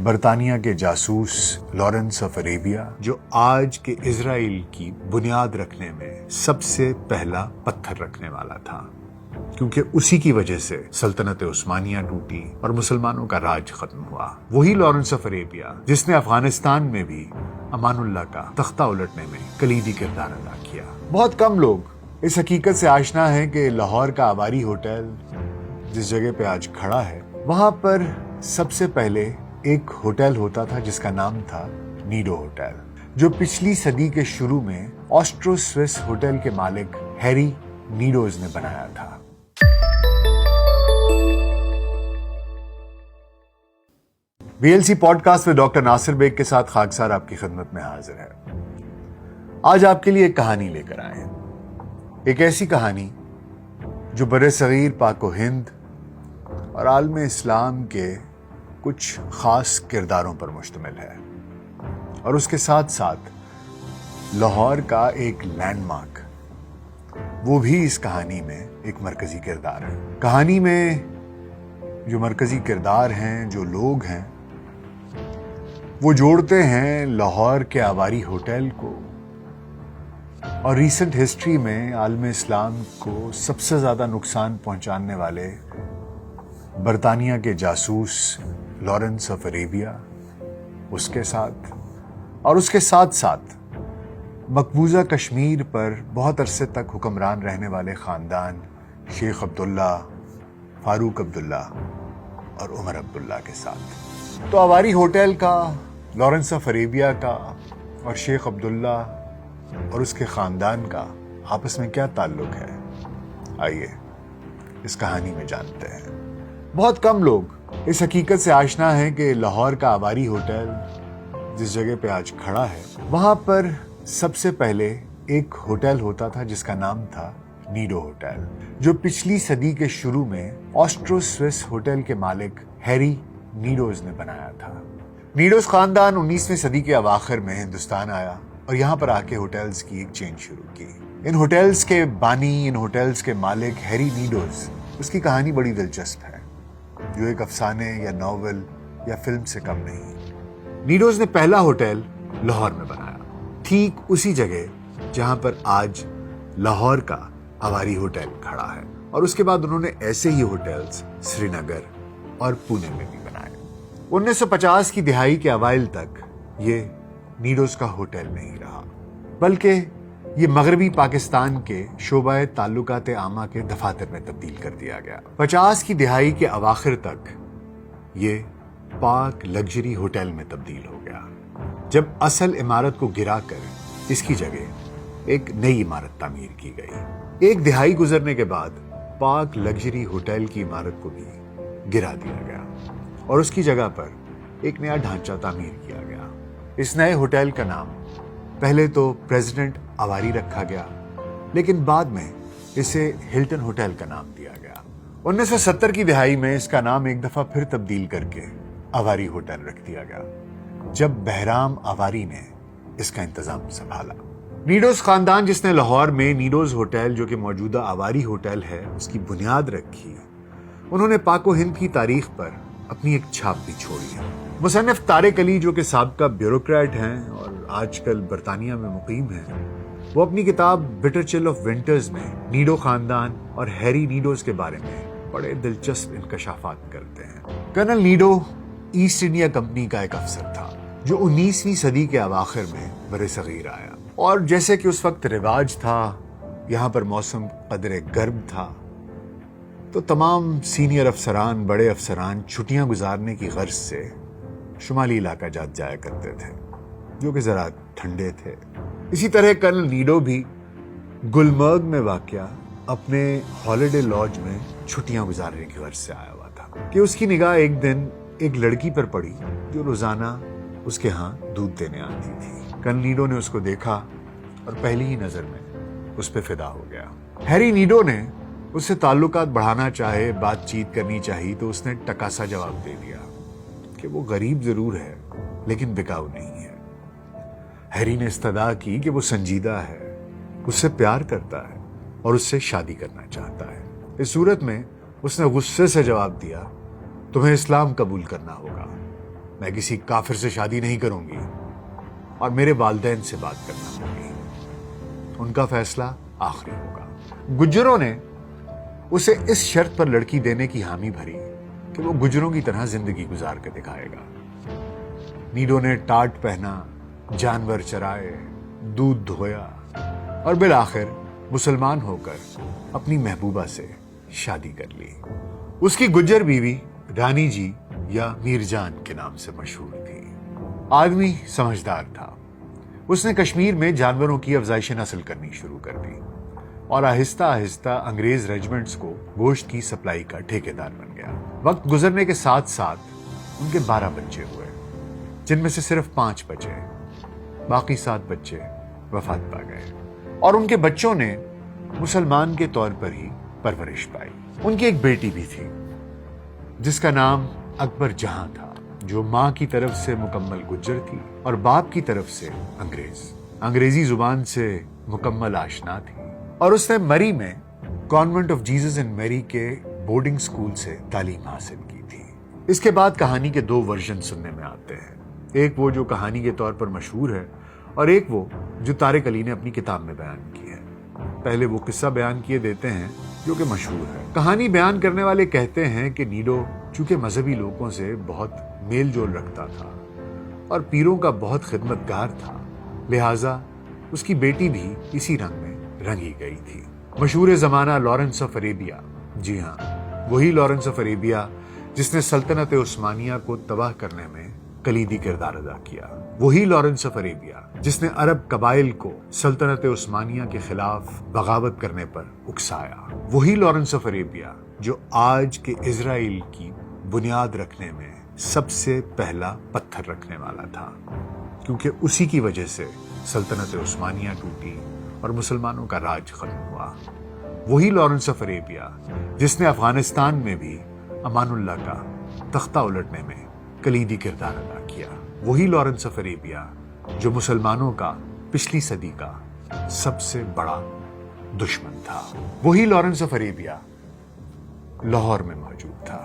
برطانیہ کے جاسوس لارنس آف عریبیا جو آج کے اسرائیل کی بنیاد رکھنے میں سب سے پہلا پتھر رکھنے والا تھا، کیونکہ اسی کی وجہ سے سلطنت عثمانیہ ٹوٹی اور مسلمانوں کا راج ختم ہوا۔ وہی لارنس آف عریبیا جس نے افغانستان میں بھی امان اللہ کا تختہ الٹنے میں کلیدی کردار ادا کیا۔ بہت کم لوگ اس حقیقت سے آشنا ہیں کہ لاہور کا آباری ہوٹل جس جگہ پہ آج کھڑا ہے، وہاں پر سب سے پہلے ایک ہوٹل ہوتا تھا جس کا نام تھا نیڈو ہوٹل، جو پچھلی صدی کے شروع میں آسٹرو سوئس ہوٹل کے مالک ہیری نیڈوز نے بنایا تھا۔ VLC پوڈ کاسٹ میں ڈاکٹر ناصر بیگ کے ساتھ خاکسار آپ کی خدمت میں حاضر ہے۔ آج آپ کے لیے ایک کہانی لے کر آئے ہیں، ایک ایسی کہانی جو بر صغیر پاک و ہند اور عالم اسلام کے کچھ خاص کرداروں پر مشتمل ہے، اور اس کے ساتھ ساتھ لاہور کا ایک لینڈ مارک وہ بھی اس کہانی میں ایک مرکزی کردار ہے۔ کہانی میں جو مرکزی کردار ہیں، جو لوگ ہیں، وہ جوڑتے ہیں لاہور کے آباری ہوٹل کو اور ریسنٹ ہسٹری میں عالم اسلام کو سب سے زیادہ نقصان پہنچانے والے برطانیہ کے جاسوس لارنس آف عریبیا اس کے ساتھ، اور اس کے ساتھ ساتھ مقبوضہ کشمیر پر بہت عرصے تک حکمران رہنے والے خاندان شیخ عبداللہ، فاروق عبداللہ اور عمر عبداللہ کے ساتھ۔ تو آباری ہوٹل کا، لارنس آف عریبیا کا اور شیخ عبداللہ اور اس کے خاندان کا آپس میں کیا تعلق ہے، آئیے اس کہانی میں جانتے ہیں۔ بہت کم لوگ اس حقیقت سے آشنا ہیں کہ لاہور کا آباری ہوٹل جس جگہ پہ آج کھڑا ہے، وہاں پر سب سے پہلے ایک ہوٹل ہوتا تھا جس کا نام تھا نیڈو ہوٹل، جو پچھلی صدی کے شروع میں آسٹرو سوئس ہوٹل کے مالک ہیری نیڈوز نے بنایا تھا۔ نیڈوز خاندان 19ویں صدی کے اواخر میں ہندوستان آیا اور یہاں پر آ کے ہوٹلز کی ایک چین شروع کی۔ ان ہوٹلز کے بانی، ان ہوٹلز کے مالک ہیری نیڈوز، اس کی کہانی بڑی دلچسپ ہے، جو ایک افسانے یا ناول یا فلم سے کم نہیں۔ نیڈوز نے پہلا ہوٹل لاہور میں بنایا، ٹھیک اسی جگہ جہاں پر آج لاہور کا آباری ہوٹل کھڑا ہے، اور اس کے بعد انہوں نے ایسے ہی ہوٹلز سری نگر اور پونے میں بھی بنائے۔ 1950 کی دہائی کے اوائل تک یہ نیڈوز کا ہوٹل نہیں رہا، بلکہ یہ مغربی پاکستان کے شعبہ تعلقات عامہ کے دفاتر میں تبدیل کر دیا گیا۔ 50 کی دہائی کے اواخر تک یہ پاک لگژری ہوٹل میں تبدیل ہو گیا، جب اصل عمارت کو گرا کر اس کی جگہ ایک نئی عمارت تعمیر کی گئی۔ ایک دہائی گزرنے کے بعد پاک لگژری ہوٹل کی عمارت کو بھی گرا دیا گیا اور اس کی جگہ پر ایک نیا ڈھانچہ تعمیر کیا گیا۔ اس نئے ہوٹل کا نام پہلے تو پریزیڈنٹ آواری رکھا گیا، لیکن بعد میں اسے ہلٹن ہوٹل کا نام دیا گیا۔ 1970 کی دہائی میں اس کا نام ایک دفعہ پھر تبدیل کر کے آواری ہوٹل رکھ دیا گیا، جب بہرام آواری نے اس کا انتظام سنبھالا۔ نیڈوز خاندان جس نے لاہور میں نیڈوز ہوٹل، جو کہ موجودہ آواری ہوٹل ہے، اس کی بنیاد رکھی، انہوں نے پاک و ہند کی تاریخ پر اپنی ایک چھاپ بھی چھوڑی ہے۔ مصنف طارق علی، جو کہ سابقہ بیوروکریٹ ہیں اور آج کل برطانیہ میں مقیم ہیں، وہ اپنی کتاب بٹر چل آف ونٹرز میں نیڈو خاندان اور ہیری نیڈوز کے بارے میں بڑے دلچسپ انکشافات کرتے ہیں۔ Colonel Naidu East India company کا ایک افسر تھا جو 19ویں صدی کے اواخر میں بر صغیر آیا، اور جیسے کہ اس وقت رواج تھا، یہاں پر موسم قدرے گرم تھا، تو تمام سینئر افسران، بڑے افسران چھٹیاں گزارنے کی غرض سے شمالی علاقہ جات جایا کرتے تھے، جو کہ ذرا ٹھنڈے تھے۔ اسی طرح کرنل نیڈو بھی گلمرگ میں واقع اپنے ہالیڈے لاج میں چھٹیاں گزارنے کی غرض سے آیا ہوا تھا کہ اس کی نگاہ ایک دن ایک لڑکی پر پڑی جو روزانہ اس کے ہاں دودھ دینے آتی تھی۔ کرنل نیڈو نے اس کو دیکھا اور پہلی ہی نظر میں اس پہ فدا ہو گیا۔ ہیری نیڈو نے اس سے تعلقات بڑھانا چاہے، بات چیت کرنی چاہی، تو اس نے ٹکاسا جواب دے دیا کہ وہ غریب ضرور ہے لیکن بکاؤ نہیں ہے۔ ہیری نے استدعا کی کہ وہ سنجیدہ ہے، اس سے پیار کرتا ہے اور اس سے شادی کرنا چاہتا ہے۔ اس صورت میں اس نے غصے سے جواب دیا، تمہیں اسلام قبول کرنا ہوگا میں کسی کافر سے شادی نہیں کروں گی اور میرے والدین سے بات کرنا ہوگی، ان کا فیصلہ آخری ہوگا۔ گجروں نے اسے اس شرط پر لڑکی دینے کی حامی بھری کہ وہ گجروں کی طرح زندگی گزار کے دکھائے گا۔ نیڈو نے ٹاٹ پہنا، جانور چرائے، دودھ دھویا اور بالآخر مسلمان ہو کر اپنی محبوبہ سے شادی کر لی۔ اس کی گجر بیوی رانی جی یا میر جان کے نام سے مشہور تھی۔ آدمی سمجھدار تھا۔ اس نے کشمیر میں جانوروں کی افزائش نسل کرنی شروع کر دی اور آہستہ آہستہ انگریز ریجمنٹس کو گوشت کی سپلائی کا ٹھیکیدار بن گیا۔ وقت گزرنے کے ساتھ ساتھ ان کے 12 بچے ہوئے، جن میں سے صرف 5 بچے، باقی 7 بچے وفات پا گئے اور ان کے بچوں نے مسلمان کے طور پر ہی پرورش پائی۔ ان کی ایک بیٹی بھی تھی جس کا نام اکبر جہاں تھا، جو ماں کی طرف سے مکمل گجر تھی اور باپ کی طرف سے انگریزی زبان سے مکمل آشنا تھی، اور اس نے مری میں کانوینٹ آف جیزس اینڈ میری کے بورڈنگ سکول سے تعلیم حاصل کی تھی۔ اس کے بعد کہانی کے 2 ورژن سننے میں آتے ہیں، ایک وہ جو کہانی کے طور پر مشہور ہے اور ایک وہ جو طارق علی نے اپنی کتاب میں بیان کی ہے۔ پہلے وہ قصہ بیان کیے دیتے ہیں جو کہ مشہور ہے۔ کہانی بیان کرنے والے کہتے ہیں کہ نیڈو چونکہ مذہبی لوگوں سے بہت میل جول رکھتا تھا اور پیروں کا بہت خدمتگار تھا، لہٰذا اس کی بیٹی بھی اسی رنگ میں رنگی گئی تھی۔ مشہور زمانہ لارنس آف اریبیا، جی ہاں وہی لارنس آف اریبیا جس نے سلطنت عثمانیہ کو تباہ کرنے میں کلیدی کردار ادا کیا، وہی لارنس آف اریبیا جس نے عرب قبائل کو سلطنت عثمانیہ کے خلاف بغاوت کرنے پر اکسایا، وہی لارنس آف اریبیا جو آج کے اسرائیل کی بنیاد رکھنے میں سب سے پہلا پتھر رکھنے والا تھا، کیونکہ اسی کی وجہ سے سلطنت عثمانیہ ٹوٹی اور مسلمانوں کا راج ختم ہوا، وہی لارنس آف اریبیا جس نے افغانستان میں بھی امان اللہ کا تختہ الٹنے میں کلیدی کردار ادا کیا، وہی لارنس آف اریبیا جو مسلمانوں کا پچھلی صدی کا سب سے بڑا دشمن تھا، وہی لارنس آف اریبیا لاہور میں موجود تھا۔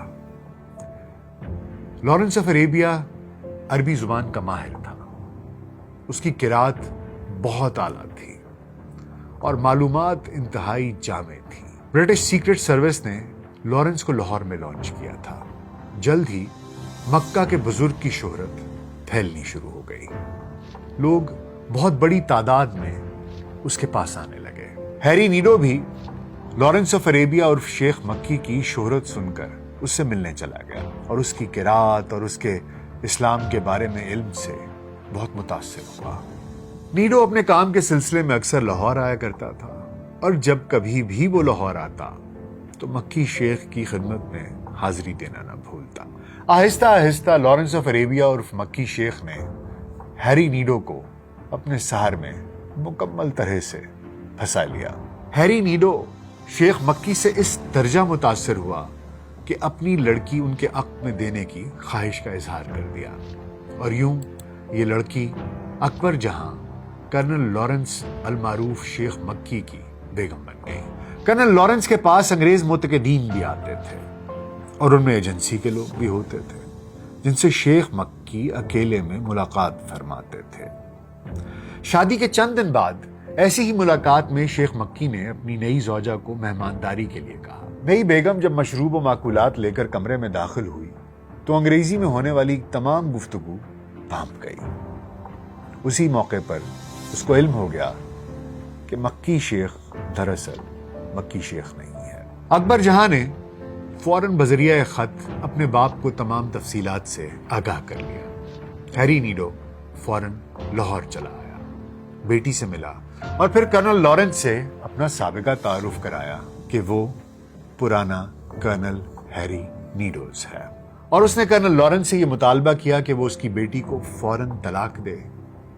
لارنس آف اریبیا عربی زبان کا ماہر تھا، اس کی قرات بہت اعلیٰ تھی اور معلومات انتہائی جامع تھی۔ برٹش سیکرٹ سروس نے لارنس کو لاہور میں لانچ کیا تھا۔ جلد ہی مکہ کے بزرگ کی شہرت پھیلنی شروع ہو گئی، لوگ بہت بڑی تعداد میں اس کے پاس آنے لگے۔ ہیری نیڈو بھی لارنس آف اریبیا اور شیخ مکی کی شہرت سن کر اس سے ملنے چلا گیا اور اس کی قرات اور اس کے اسلام کے بارے میں علم سے بہت متاثر ہوا۔ نیڈو اپنے کام کے سلسلے میں اکثر لاہور آیا کرتا تھا اور جب کبھی بھی وہ لاہور آتا تو مکی شیخ کی خدمت میں حاضری دینا نہ بھولتا۔ آہستہ آہستہ لارنس آف اریبیا اور مکی شیخ نے ہیری نیڈو کو اپنے سحر میں مکمل طرح سے پھنسا لیا۔ ہیری نیڈو شیخ مکی سے اس درجہ متاثر ہوا کہ اپنی لڑکی ان کے عقد میں دینے کی خواہش کا اظہار کر دیا، اور یوں یہ لڑکی اکبر جہاں کرنل لارنس المعروف شیخ مکی کی بیگم بن گئی۔ کرنل لارنس کے پاس انگریز متقدین بھی آتے تھے اور ان میں ایجنسی کے لوگ بھی ہوتے تھے جن سے شیخ مکی اکیلے میں ملاقات فرماتے تھے۔ شادی کے چند دن بعد ایسی ہی ملاقات میں شیخ مکی نے اپنی نئی زوجہ کو مہمانداری کے لیے کہا۔ نئی بیگم جب مشروب و ماکولات لے کر کمرے میں داخل ہوئی تو انگریزی میں ہونے والی تمام گفتگو تھام گئی۔ اسی موقع پر اس کو علم ہو گیا کہ مکی شیخ دراصل مکی شیخ نہیں ہے۔ اکبر جہاں نے فوراً بذریعہ خط اپنے باپ کو تمام تفصیلات سے آگاہ کر لیا۔ ہیری نیڈو فوراً لاہور چلا آیا، بیٹی سے ملا اور پھر کرنل لارنس سے اپنا سابقہ تعارف کرایا کہ وہ پرانا کرنل ہیری نیڈوز ہے، اور اس نے کرنل لارنس سے یہ مطالبہ کیا کہ وہ اس کی بیٹی کو فوراً طلاق دے۔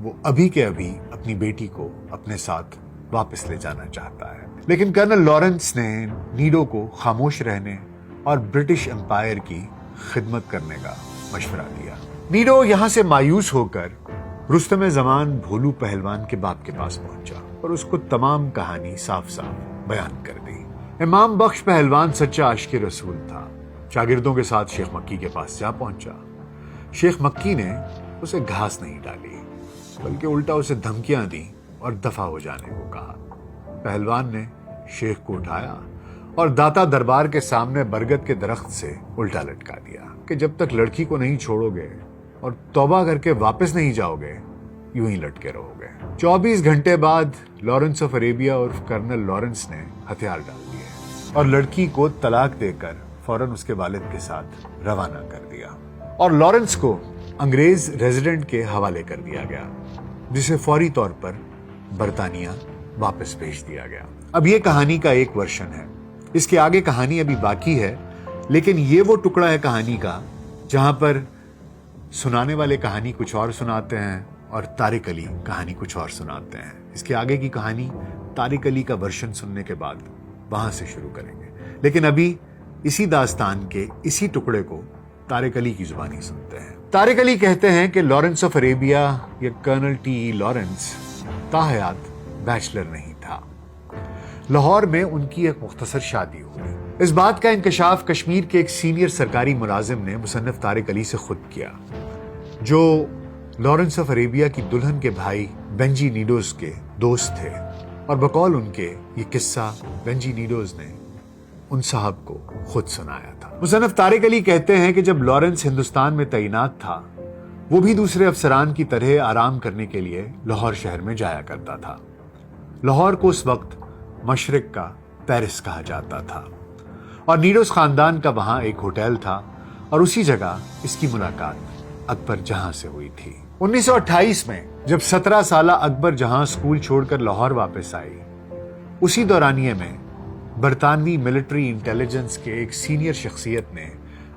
وہ ابھی کے ابھی اپنی بیٹی کو اپنے ساتھ واپس لے جانا چاہتا ہے، لیکن کرنل لارنس نے نیڈو کو خاموش رہنے اور برٹش امپائر کی خدمت کرنے کا مشورہ دیا۔ نیڈو یہاں سے مایوس ہو کر رستم زمان بھولو پہلوان کے باپ کے پاس پہنچا اور اس کو تمام کہانی صاف صاف بیان کر دی۔ امام بخش پہلوان سچا عاشق رسول تھا، شاگردوں کے ساتھ شیخ مکی کے پاس جا پہنچا۔ شیخ مکی نے اسے گھاس نہیں ڈالی بلکہ الٹا اسے دھمکیاں دی اور دفع ہو جانے کو کہا۔ پہلوان نے شیخ کو اٹھایا اور داتا دربار کے سامنے برگد کے درخت سے الٹا لٹکا دیا کہ جب تک لڑکی کو نہیں چھوڑو گے اور توبہ کر کے واپس نہیں جاؤ گے یوں ہی لٹکے رہو گے۔ 24 گھنٹے بعد لارنس آف عربیہ اور کرنل لارنس نے ہتھیار ڈال دیے اور لڑکی کو طلاق دے کر فوراً اس کے والد کے ساتھ روانہ کر دیا اور لارنس کو انگریز ریزیڈنٹ کے حوالے کر دیا گیا، جسے فوری طور پر برطانیہ واپس بھیج دیا گیا۔ اب یہ کہانی کا ایک ورژن ہے، اس کے آگے کہانی ابھی باقی ہے، لیکن یہ وہ ٹکڑا ہے کہانی کا جہاں پر سنانے والے کہانی کچھ اور سناتے ہیں اور طارق علی کہانی کچھ اور سناتے ہیں۔ اس کے آگے کی کہانی طارق علی کا ورژن سننے کے بعد وہاں سے شروع کریں گے، لیکن ابھی اسی داستان کے اسی ٹکڑے کو طارق علی کی زبانی سنتے ہیں۔ طارق علی کہتے ہیں کہ لارنس آف عربیہ یا کرنل ٹی ای لارنس تاحیات بیچلر نہیں تھا۔ لاہور میں ان کی ایک مختصر شادی ہوئی۔ اس بات کا انکشاف کشمیر کے ایک سینئر سرکاری ملازم نے مصنف طارق علی سے خود کیا، جو لارنس آف عربیہ کی دلہن کے بھائی بینجی نیڈوز کے دوست تھے، اور بقول ان کے یہ قصہ بینجی نیڈوز نے ان صاحب کو خود سنایا تھا۔ مصنف طارق علی کہتے ہیں کہ جب لارنس ہندوستان میں تعینات تھا، وہ بھی دوسرے افسران کی طرح آرام کرنے کے لیے لاہور شہر میں جایا کرتا تھا۔ لاہور کو اس وقت مشرق کا پیرس کہا جاتا تھا، اور نیڈوز خاندان کا وہاں ایک ہوٹل تھا، اور اسی جگہ اس کی ملاقات اکبر جہاں سے ہوئی تھی۔ 1928 میں جب 17 سالہ اکبر جہاں اسکول چھوڑ کر لاہور واپس آئی، اسی دورانیے میں برطانوی ملٹری انٹیلیجنس کے ایک سینئر شخصیت نے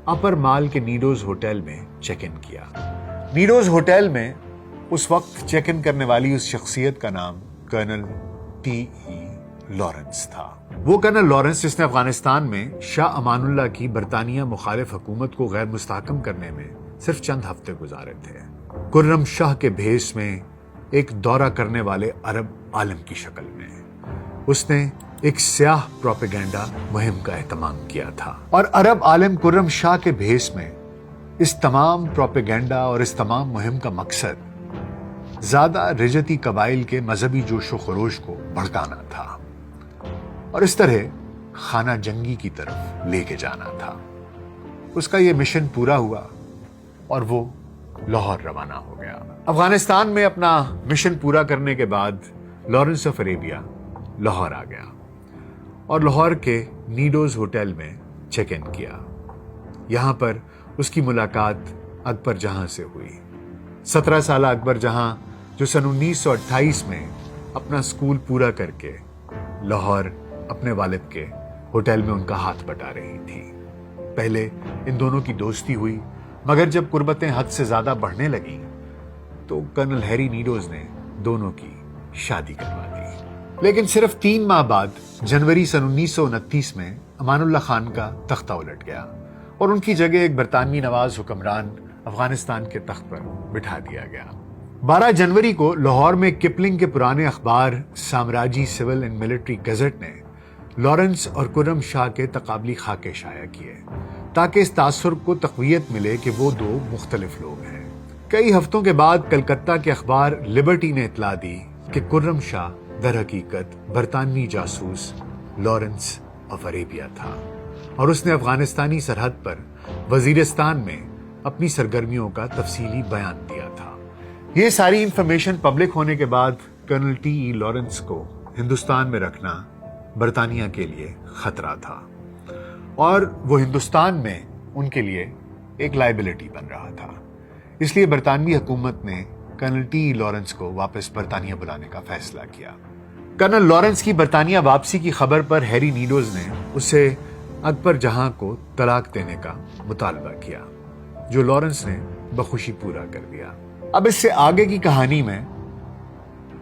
اپر مال کے نیڈوز ہوٹل میں چیک ان کیا۔ نیڈوز ہوٹل میں اس وقت چیک ان کرنے والی اس شخصیت کا نام کرنل ٹی ای لارنس تھا۔ وہ کرنل لارنس جس نے افغانستان میں شاہ امان اللہ کی برطانیہ مخالف حکومت کو غیر مستحکم کرنے میں صرف چند ہفتے گزارے تھے، خرم شاہ کے بھیس میں ایک دورہ کرنے والے عرب عالم کی شکل میں اس نے ایک سیاہ پروپیگنڈا مہم کا اہتمام کیا تھا، اور عرب عالم خرم شاہ کے بھیس میں اس تمام پروپیگنڈا اور اس تمام مہم کا مقصد زیادہ رجتی قبائل کے مذہبی جوش و خروش کو بھڑکانا تھا اور اس طرح خانہ جنگی کی طرف لے کے جانا تھا۔ اس کا یہ مشن پورا ہوا اور وہ لاہور روانہ ہو گیا۔ افغانستان میں اپنا مشن پورا کرنے کے بعد لارنس آف عربیہ لاہور آ گیا اور لاہور کے نیڈوز ہوٹل میں چیک ان کیا۔ یہاں پر اس کی ملاقات اکبر جہاں سے ہوئی۔ 17 سالہ اکبر جہاں جو سن 1928 میں اپنا اسکول پورا کر کے لاہور اپنے والد کے ہوٹل میں ان کا ہاتھ بٹا رہی تھی۔ پہلے ان دونوں کی دوستی ہوئی، مگر جب قربتیں حد سے زیادہ بڑھنے لگیں تو کرنل ہیری نیڈوز نے دونوں کی شادی کروا دی۔ لیکن صرف 3 ماہ بعد جنوری سن 1929 میں امان اللہ خان کا تختہ الٹ گیا اور ان کی جگہ ایک برطانوی نواز حکمران افغانستان کے تخت پر بٹھا دیا گیا۔ 12 جنوری کو لاہور میں کپلنگ کے پرانے اخبار سامراجی سول اینڈ ملٹری گزٹ نے لارنس اور خرم شاہ کے تقابلی خاکے شائع کیے تاکہ اس تاثر کو تقویت ملے کہ وہ دو مختلف لوگ ہیں۔ کئی ہفتوں کے بعد کلکتہ کے اخبار لبرٹی نے اطلاع دی کہ خرم شاہ در حقیقت برطانوی جاسوس لارنس آف عربیہ تھا اور اس نے افغانستانی سرحد پر وزیرستان میں اپنی سرگرمیوں کا تفصیلی بیان دیا تھا۔ یہ ساری انفارمیشن پبلک ہونے کے بعد کرنل ٹی ای لارنس کو ہندوستان میں رکھنا برطانیہ کے لیے خطرہ تھا اور وہ ہندوستان میں ان کے لیے ایک لائبلٹی بن رہا تھا۔ اس لیے برطانوی حکومت نے کرنل ٹی ای لارنس کو واپس برطانیہ بلانے کا فیصلہ کیا۔ کرنل لارنس کی برطانیہ واپسی کی خبر پر ہیری نیڈوز نے اسے اکبر جہاں کو طلاق دینے کا مطالبہ کیا، جو لارنس نے بخوشی پورا کر دیا۔ اب اس سے آگے کی کہانی میں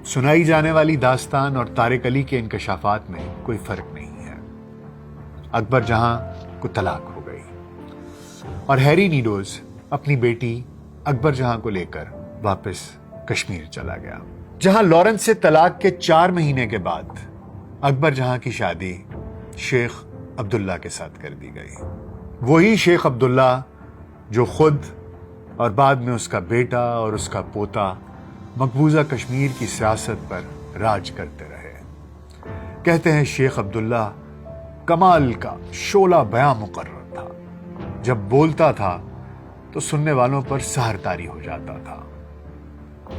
سنائی جانے والی داستان اور طارق علی کے انکشافات میں کوئی فرق نہیں ہے۔ اکبر جہاں کو طلاق ہو گئی اور ہیری نیڈوز اپنی بیٹی اکبر جہاں کو لے کر واپس کشمیر چلا گیا، جہاں لارنس سے طلاق کے 4 مہینے کے بعد اکبر جہاں کی شادی شیخ عبداللہ کے ساتھ کر دی گئی۔ وہی شیخ عبداللہ جو خود اور بعد میں اس کا بیٹا اور اس کا پوتا مقبوضہ کشمیر کی سیاست پر راج کرتے رہے۔ کہتے ہیں شیخ عبداللہ کمال کا شعلہ بیاں مقرر تھا، جب بولتا تھا تو سننے والوں پر سحر طاری ہو جاتا تھا۔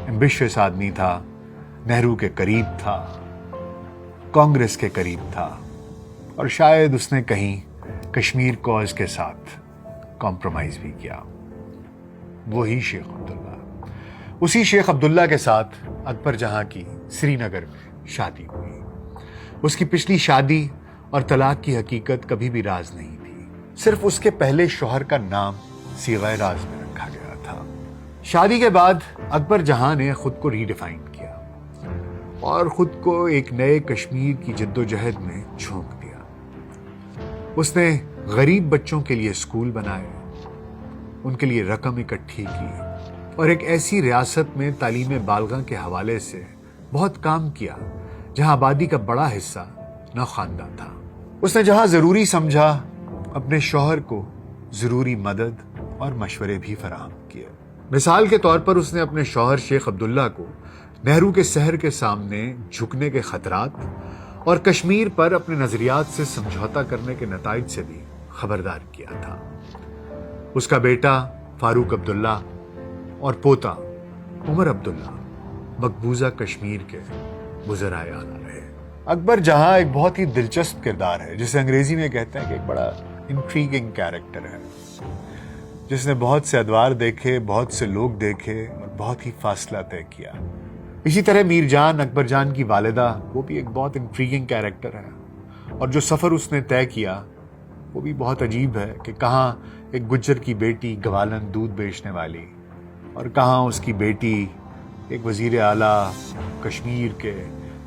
ایمبیشس آدمی تھا، نہرو کے قریب تھا، کانگریس کے قریب تھا، اور شاید اس نے کہیں کشمیر کاز کے ساتھ کمپرومائز بھی کیا۔ وہی شیخ عبداللہ، اسی شیخ عبداللہ کے ساتھ اکبر جہاں کی سری نگر میں شادی ہوئی۔ اس کی پچھلی شادی اور طلاق کی حقیقت کبھی بھی راز نہیں تھی، صرف اس کے پہلے شوہر کا نام صیغہ راز میں رکھا گیا تھا۔ شادی کے بعد اکبر جہاں نے خود کو ری ڈیفائن کیا اور خود کو ایک نئے کشمیر کی جد و جہد میں جھونک دیا۔ اس نے غریب بچوں کے لیے اسکول بنائے، ان کے لیے رقم اکٹھی کی اور ایک ایسی ریاست میں تعلیم بالغاں کے حوالے سے بہت کام کیا جہاں آبادی کا بڑا حصہ نوخواندہ تھا۔ اس نے جہاں ضروری سمجھا اپنے شوہر کو ضروری مدد اور مشورے بھی فراہم کیے۔ مثال کے طور پر اس نے اپنے شوہر شیخ عبداللہ کو نہرو کے سحر کے سامنے جھکنے کے خطرات اور کشمیر پر اپنے نظریات سے سمجھوتا کرنے کے نتائج سے بھی خبردار کیا تھا۔ اس کا بیٹا فاروق عبداللہ اور پوتا عمر عبداللہ مقبوضہ کشمیر کے وزرائے اعلیٰ رہے۔ اکبر جہاں ایک بہت ہی دلچسپ کردار ہے، جسے انگریزی میں کہتے ہیں کہ ایک بڑا انٹریگنگ کیریکٹر ہے، جس نے بہت سے ادوار دیکھے، بہت سے لوگ دیکھے اور بہت ہی فاصلہ طے کیا۔ اسی طرح میر جان، اکبر جان کی والدہ، وہ بھی ایک بہت انٹریگنگ کیریکٹر ہے، اور جو سفر اس نے طے کیا وہ بھی بہت عجیب ہے کہ کہاں ایک گجر کی بیٹی گوالن دودھ بیچنے والی اور کہاں اس کی بیٹی ایک وزیر اعلیٰ کشمیر کے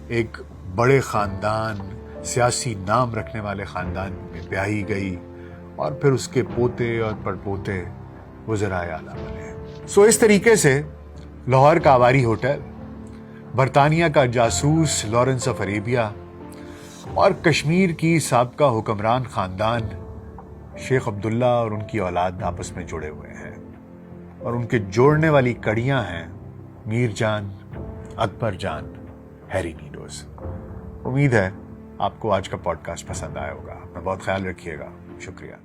ایک بڑے خاندان، سیاسی نام رکھنے والے خاندان میں بیاہی گئی اور پھر اس کے پوتے اور پڑپوتے وزرائے اعلیٰ بنے۔ سو اس طریقے سے لاہور کا آواری ہوٹل، برطانیہ کا جاسوس لارنس آف اریبیا اور کشمیر کی سابقہ حکمران خاندان شیخ عبداللہ اور ان کی اولاد آپس میں جڑے ہوئے ہیں، اور ان کے جوڑنے والی کڑیاں ہیں میر جان، اکبر جان، ہیری نیڈوز۔ امید ہے آپ کو آج کا پوڈ کاسٹ پسند آیا ہوگا۔ اپنا بہت خیال رکھیے گا۔ شکریہ۔